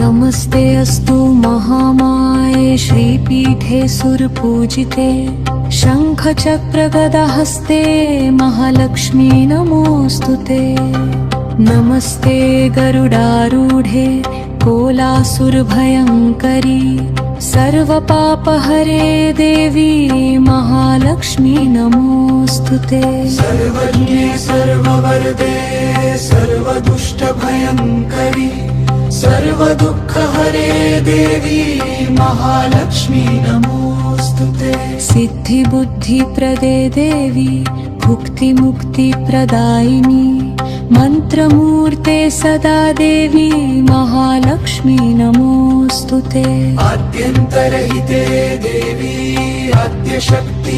नमस्ते अस्तु महामाये श्रीपीठे सुरपूजिते शङ्खचक्रगदाहस्ते महालक्ष्मी नमोऽस्तुते। नमस्ते गरुडारूढे कोलासुरभयङ्करी सर्वपापहरे देवी महालक्ष्मी नमोऽस्तुते। सर्वज्ञे सर्ववरदे सर्वदुष्टभयङ्करी सर्वदुःखहरे देवी महालक्ष्मी नमोऽस्तुते। सिद्धिबुद्धिप्रदे देवी भुक्तिमुक्तिप्रदायिनी मन्त्रमूर्ते सदा देवी महालक्ष्मी नमोऽस्तुते। आद्यन्तरहिते देवी आद्यशक्ति